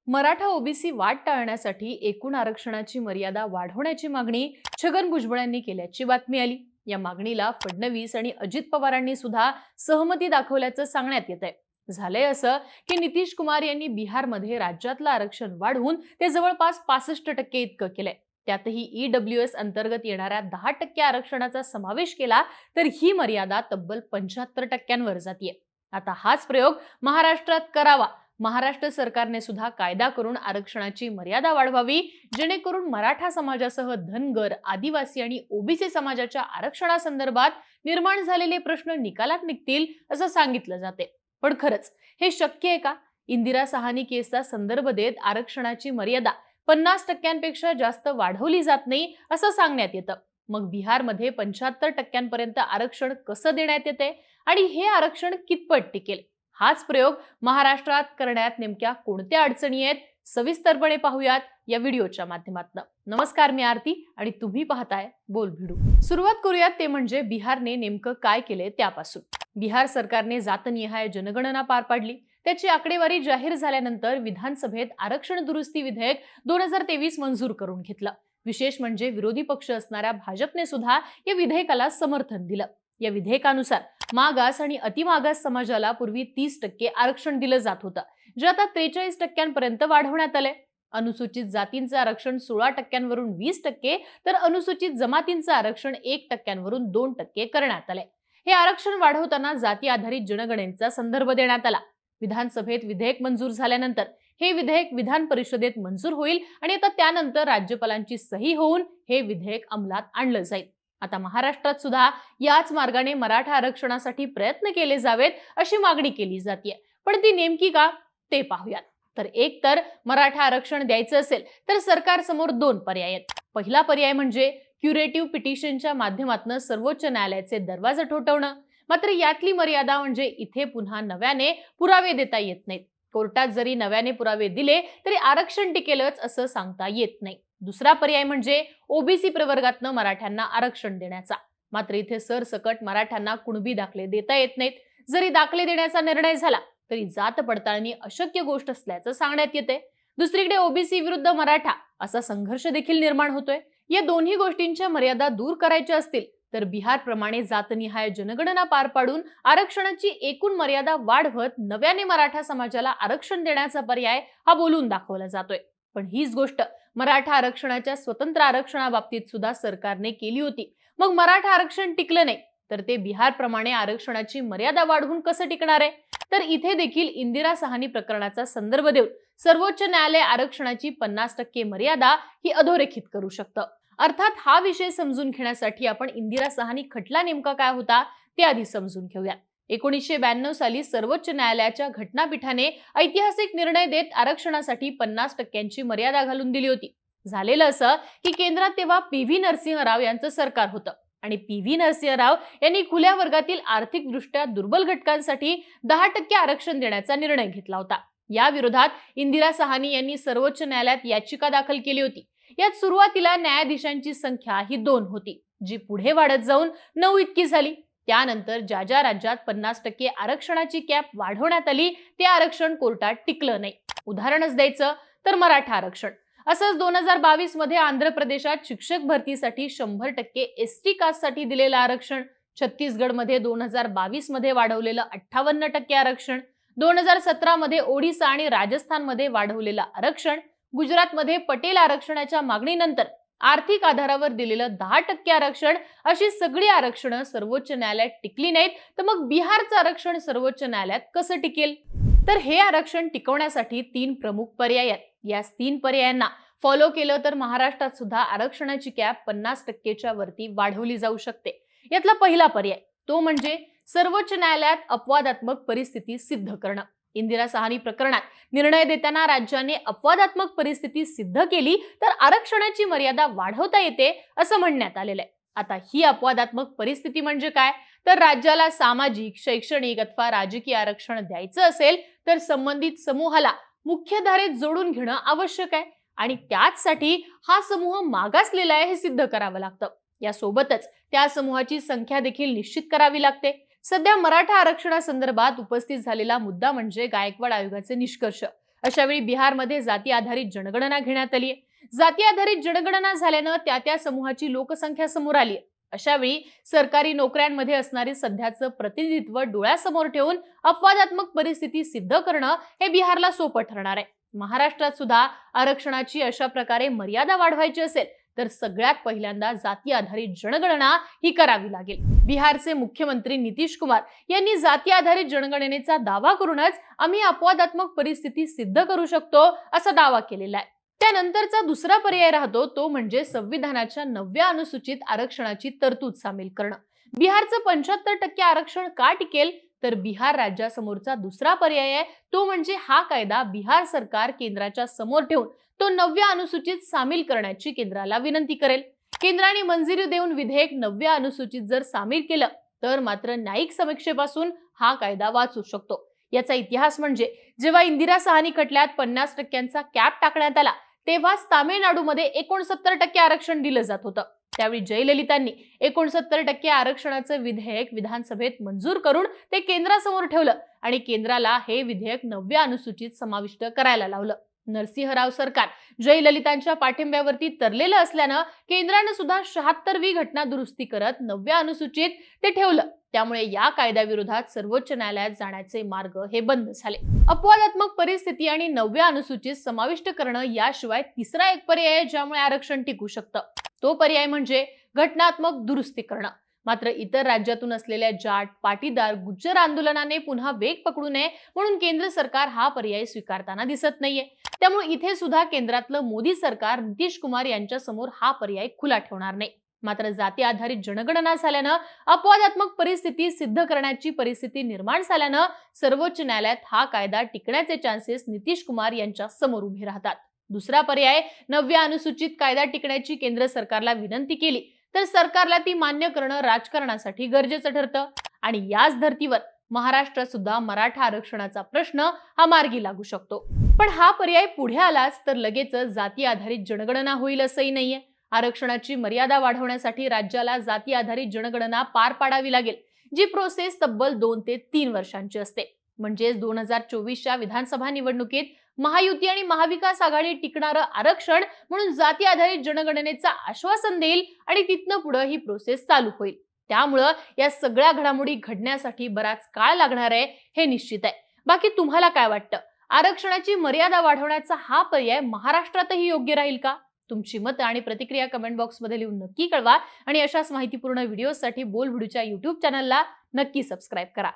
Maratha OBC वाद टाळण्यासाठी एकूण आरक्षणाची मर्यादा वाढवण्याची मागणी छगन भुजबळ यांनी केल्याची बातमी आली। या मागणीला फडणवीस आणि अजित पवारांनी सुद्धा सहमती दाखवल्याचं सांगण्यात येत आहे। झालंय असं की नितीश कुमार यांनी बिहारमध्ये राज्यातलं आरक्षण वाढवून ते जवळपास 65% इतकं केलंय। त्यातही ईडब्ल्यूएस अंतर्गत येणाऱ्या 10% आरक्षणाचा समावेश केला तर ही मर्यादा तब्बल 75%वर जातीये। आता हाच प्रयोग महाराष्ट्रात करावा। महाराष्ट्र सरकारने सुद्धा कायदा करून आरक्षणाची मर्यादा वाढवावी, जेणेकरून मराठा समाजासह धनगर, आदिवासी आणि ओबीसी समाजाच्या आरक्षणासंदर्भात निर्माण झालेले प्रश्न निकालात निघतील असं सांगितलं जाते। पण खरंच हे शक्य आहे का? इंदिरा साहनी केसचा संदर्भ देत आरक्षणाची मर्यादा 50%पेक्षा जास्त वाढवली जात नाही असं सांगण्यात येतं। मग बिहारमध्ये 75%पर्यंत आरक्षण कसं देण्यात येते आणि हे आरक्षण कितपत टिकेल? हाच प्रयोग महाराष्ट्रात करण्यात नेमक्या कोणत्या अडचणी आहेत, सविस्तरपणे पाहूयात या व्हिडिओच्या माध्यमातून। नमस्कार, मी आरती आणि तुम्ही पाहताय बोल भिडू। सुरुवात करूयात ते म्हणजे बिहारने नेमकं काय केले त्यापासून। बिहार सरकारने जातनिहाय जनगणना पार पाडली। त्याची आकडेवारी जाहीर झाल्यानंतर विधानसभेत आरक्षण दुरुस्ती विधेयक 2023 मंजूर करून घेतलं। विशेष म्हणजे विरोधी पक्ष असणाऱ्या भाजपने सुद्धा या विधेयकाला समर्थन दिलं। या विधेयकानुसार मागास आणि अतिमागास समाजाला पूर्वी 30% आरक्षण दिलं जात होतं, जे आता 43%पर्यंत वाढवण्यात आले। अनुसूचित जातींचं आरक्षण 16%वरून 20%, तर अनुसूचित जमातींचं आरक्षण 1%वरून 2% करण्यात आले। हे आरक्षण वाढवताना जाती आधारित जनगणनेचा संदर्भ देण्यात आला। विधानसभेत विधेयक मंजूर झाल्यानंतर हे विधेयक विधान परिषदेत मंजूर होईल आणि आता त्यानंतर राज्यपालांची सही होऊन हे विधेयक अंमलात आणलं जाईल। आता महाराष्ट्रात सुद्धा याच मार्गाने मराठा आरक्षणासाठी प्रयत्न केले जावेत अशी मागणी केली जाते। पण ती नेमकी का ते पाहूयात। तर एक तर मराठा आरक्षण द्यायचं असेल तर सरकार समोर 2 पर्याय आहेत। पहिला पर्याय म्हणजे क्युरेटिव्ह पिटिशनच्या माध्यमातून सर्वोच्च न्यायालयाचे दरवाजे ठोठावणं। मात्र यातली मर्यादा म्हणजे इथे पुन्हा नव्याने पुरावे देता येत नाहीत। कोर्टात जरी नव्याने पुरावे दिले तरी आरक्षण टिकेलच असं सांगता येत नाही। दुसरा पर्याय म्हणजे ओबीसी प्रवर्गातनं मराठ्यांना आरक्षण देण्याचा। मात्र इथे सरसकट मराठ्यांना कुणबी दाखले देता येत नाहीत। जरी दाखले देण्याचा निर्णय झाला तरी जात पडताळणी अशक्य गोष्ट असल्याचं सांगण्यात येते। दुसरीकडे ओबीसी विरुद्ध मराठा असा संघर्ष देखील निर्माण होतोय। या दोन्ही गोष्टींच्या मर्यादा दूर करायच्या असतील तर बिहार प्रमाणे जातनिहाय जनगणना पार पाडून आरक्षणाची एकूण मर्यादा वाढवत नव्याने मराठा समाजाला आरक्षण देण्याचा पर्याय हा बोलून दाखवला जातोय। पण हीच गोष्ट मराठा आरक्षणाच्या स्वतंत्र आरक्षणाबाबतीत सुद्धा सरकारने केली होती। मग मराठा आरक्षण टिकलं नाही तर ते बिहार प्रमाणे आरक्षणाची मर्यादा वाढवून कसं टिकणार आहे? तर इथे देखील इंदिरा साहनी प्रकरणाचा संदर्भ देऊन सर्वोच्च न्यायालय आरक्षणाची 50% मर्यादा ही अधोरेखित करू शकतं। अर्थात हा विषय समजून घेण्यासाठी आपण इंदिरा साहनी खटला नेमका काय होता ते आधी समजून घेऊया। 1992 साली सर्वोच्च न्यायालयाच्या घटनापीठाने ऐतिहासिक निर्णय देत आरक्षणासाठी 50%ची मर्यादा घालून दिली होती। झालेलं असं की केंद्रात तेव्हा पी.व्ही. नरसिंह राव यांचं सरकार होतं आणि पी.व्ही. नरसिंह राव यांनी खुल्या वर्गातील आर्थिकदृष्ट्या दुर्बल घटकांसाठी 10% आरक्षण देण्याचा निर्णय घेतला होता। या विरोधात इंदिरा साहनी यांनी सर्वोच्च न्यायालयात याचिका दाखल केली होती। यात सुरुवातीला न्यायाधीशांची संख्या ही 2 होती, जी पुढे वाढत जाऊन 9 इतकी झाली। त्यानंतर ज्या राज्यात 50% आरक्षणाची कॅप वाढवण्यात आली ते आरक्षण कोर्टात टिकलं नाही। उदाहरणच द्यायचं तर मराठा आरक्षण। असंच 2022 मध्ये आंध्र प्रदेशात शिक्षक भरतीसाठी 100% एसटी कास्टसाठी दिलेलं आरक्षण, छत्तीसगडमध्ये 2022 मध्ये वाढवलेलं 58% आरक्षण, 2017 मध्ये ओडिसा आणि राजस्थानमध्ये वाढवलेलं आरक्षण, गुजरातमध्ये पटेल आरक्षणाच्या मागणीनंतर आर्थिक आधारावर दिलेलं 10% आरक्षण, अशी सगळी आरक्षणं सर्वोच्च न्यायालयात टिकली नाहीत तर मग बिहारचं आरक्षण सर्वोच्च न्यायालयात कसं टिकेल? तर हे आरक्षण टिकवण्यासाठी 3 प्रमुख पर्याय आहेत। या 3 पर्यायांना फॉलो केलं तर महाराष्ट्रात सुद्धा आरक्षणाची कॅप 50%च्या वरती वाढवली जाऊ शकते। यातला पहिला पर्याय तो म्हणजे सर्वोच्च न्यायालयात अपवादात्मक परिस्थिती सिद्ध करणं। इंदिरा साहनी प्रकरणात निर्णय देताना राज्याने अपवादात्मक परिस्थिती सिद्ध केली तर आरक्षणाची मर्यादा वाढवता येते असं म्हणण्यात आलेलं आहे। आता ही अपवादात्मक परिस्थिती म्हणजे काय? तर राज्याला सामाजिक, शैक्षणिक अथवा राजकीय आरक्षण द्यायचं असेल तर संबंधित समूहाला मुख्यधारेत जोडून घेणं आवश्यक आहे आणि त्याचसाठी हा समूह मागासलेला आहे हे सिद्ध करावं लागतं। यासोबतच त्या समूहाची संख्या देखील निश्चित करावी लागते। सध्या मराठा आरक्षणासंदर्भात उपस्थित झालेला मुद्दा म्हणजे गायकवाड आयोगाचे निष्कर्ष। अशा वेळी बिहारमध्ये जाती आधारित जनगणना घेण्यात आली आहे। जाती आधारित जनगणना झाल्यानं त्या समूहाची लोकसंख्या समोर आली आहे। अशा वेळी सरकारी नोकऱ्यांमध्ये असणारी सध्याचं प्रतिनिधित्व डोळ्यासमोर ठेवून अपवादात्मक परिस्थिती सिद्ध करणं हे बिहारला सोपं ठरणार आहे। महाराष्ट्रात सुद्धा आरक्षणाची अशा प्रकारे मर्यादा वाढवायची असेल तर सगळ्यात पहिल्यांदा जाती आधारित जनगणना ही करावी लागेल। बिहारचे मुख्यमंत्री नितीश कुमार यांनी जाती आधारित जनगणनेचा दावा करूनच आम्ही अपवादात्मक परिस्थिती सिद्ध करू शकतो असा दावा केलेला आहे। त्यानंतरचा दुसरा पर्याय राहतो तो म्हणजे संविधानाच्या 9व्या अनुसूचित आरक्षणाची तरतूद सामील करणं। बिहारचं 75% आरक्षण का टिकेल तर बिहार राज्यासमोरचा दुसरा पर्याय आहे तो म्हणजे हा कायदा बिहार सरकार केंद्राच्या समोर ठेवून तो 9व्या अनुसूचित सामील करण्याची केंद्राला विनंती करेल। केंद्राने मंजुरी देऊन विधेयक 9व्या अनुसूचित जर सामील केलं तर मात्र न्यायिक समीक्षेपासून हा कायदा वाचू शकतो। याचा इतिहास म्हणजे जेव्हा इंदिरा साहनी खटल्यात 50% कॅप टाकण्यात आला तेव्हाच तामिळनाडूमध्ये 69% आरक्षण दिलं जात होतं। त्यावेळी जयललितांनी 69% आरक्षणाचं विधेयक विधानसभेत मंजूर करून ते केंद्रासमोर ठेवलं आणि केंद्राला हे विधेयक 9व्या अनुसूचित समाविष्ट करायला लावलं। नरसिंहराव सरकार जयललितांच्या पाठिंब्यावरती तरलेलं असल्यानं केंद्रानं सुद्धा 76वी घटना दुरुस्ती करत 9व्या अनुसूचित ते ठेवलं। त्यामुळे या कायद्याविरोधात सर्वोच्च न्यायालयात जाण्याचे मार्ग हे बंद झाले। अपवादात्मक परिस्थिती आणि 9व्या अनुसूचित समाविष्ट करणं याशिवाय तिसरा एक पर्याय ज्यामुळे आरक्षण टिकू शकतं तो पर्याय म्हणजे घटनात्मक दुरुस्ती करणं। मात्र इतर राज्यातून असलेल्या जाट, पाटीदार, गुज्जर आंदोलनाने पुन्हा वेग पकडू नये म्हणून केंद्र सरकार हा पर्याय स्वीकारताना दिसत नाहीये। त्यामुळे इथे सुद्धा केंद्रातलं मोदी सरकार नितीश कुमार यांच्या समोर हा पर्याय खुला ठेवणार नाही। मात्र जाती आधारित जनगणना झाल्यानं अपवादात्मक परिस्थिती सिद्ध करण्याची परिस्थिती निर्माण झाल्यानं सर्वोच्च न्यायालयात हा कायदा टिकण्याचे चान्सेस नितीश कुमार यांच्या समोर उभे राहतात। दुसरा पर्याय 9व्या अनुसूचित कायदा टिकण्याची केंद्र सरकारला विनंती केली तर सरकारला ती मान्य करणं राजकारणासाठी गरजेचं ठरतं आणि याच धर्तीवर महाराष्ट्रात सुद्धा मराठा आरक्षणाचा प्रश्न हा मार्गी लागू शकतो। पण हा पर्याय पुढे आलाच तर लगेच जाती आधारित जनगणना होईल असंही नाहीये। आरक्षणाची मर्यादा वाढवण्यासाठी राज्याला जाती आधारित जनगणना पार पाडावी लागेल जी प्रोसेस तब्बल 2 ते 3 वर्षांची असते। म्हणजेच 2024च्या विधानसभा निवडणुकीत महायुती आणि महाविकास आघाडी टिकणारं आरक्षण म्हणून जाती आधारित जनगणनेचं आश्वासन देईल आणि तिथनं पुढे ही प्रोसेस चालू होईल। त्यामुळे या सगळ्या घडामोडी घडण्यासाठी बराच काळ लागणार आहे हे निश्चित आहे। बाकी तुम्हाला काय वाटतं? आरक्षणाची मर्यादा वाढवण्याचा हा पर्याय महाराष्ट्रातही योग्य राहील का? तुमची मतं आणि प्रतिक्रिया कमेंट बॉक्समध्ये लिहून नक्की कळवा आणि अशाच माहितीपूर्ण व्हिडिओसाठी बोलबिडूच्या YouTube चॅनलला नक्की सबस्क्राइब करा।